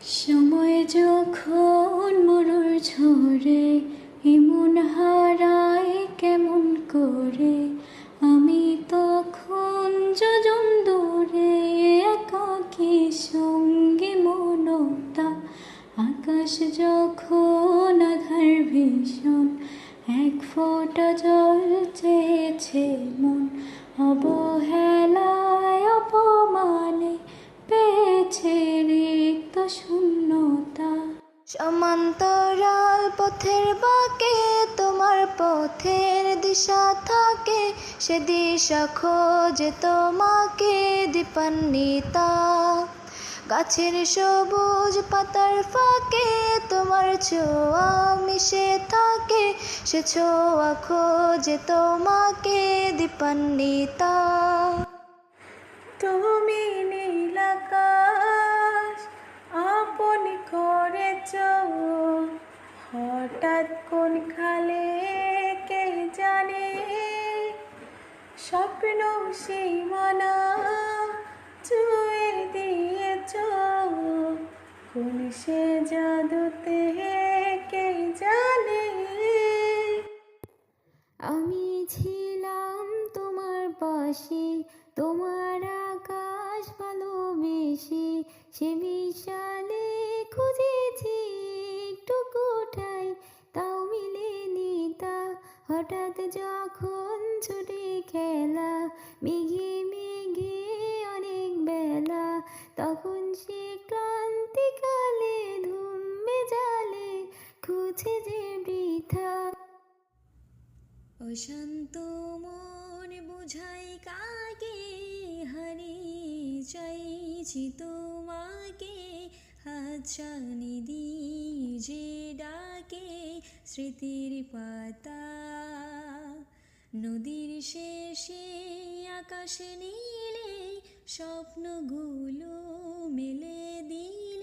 সময় যখন মরুর ঝরে এমন হারায় কেমন করে, আমি তখন যোজন দূরে একাকী সঙ্গে মনতা। আকাশ যখন আধার ভীষণ এক ফোঁটা জল চেয়েছে মন, অবহেলায় অপমানে পেয়েছে রিক্ত শূন্যতা। সমান্তরাল পথের বাঁকে তোমার পথের দিশা থাকে, সে দিশা খোঁজে তোমাকে দীপান্বিতা। গাছের সবুজ পাতার ফাঁকে তোমার ছোঁয়া মিশে থাকে, সে ছোঁয়া খোঁজে তোমাকে দীপান্বিতা। তুমি নীল আকাশ আপন করেছ, হঠাৎ কোন খালে কে জানে, স্বপ্ন সীমানা ছুঁয়ে দিয়েছ, কোন সে জাদুতে কে জানে। আমি ছিলাম তোমার পাশে, তোমার আকাশ ভালোবেসে, সে বিশালে খুঁজেছি একটু কোঠায়, তাও মিলেনি তা। হঠাৎ যখন ছুটে খেলা মেঘে মেঘে অনেক বেলা, তখন সে ক্রান্তিকালে ধুমে জালে খুঁজে যে বৃথা। অশান্ত মন বুঝাই কাকে, হারিয়ে চাইছি তোমাকে, হাতছানি দিয়ে যে ডাকে স্মৃতির পাতা। নদীর শেষে আকাশ নীলে স্বপ্নগুলো মেলে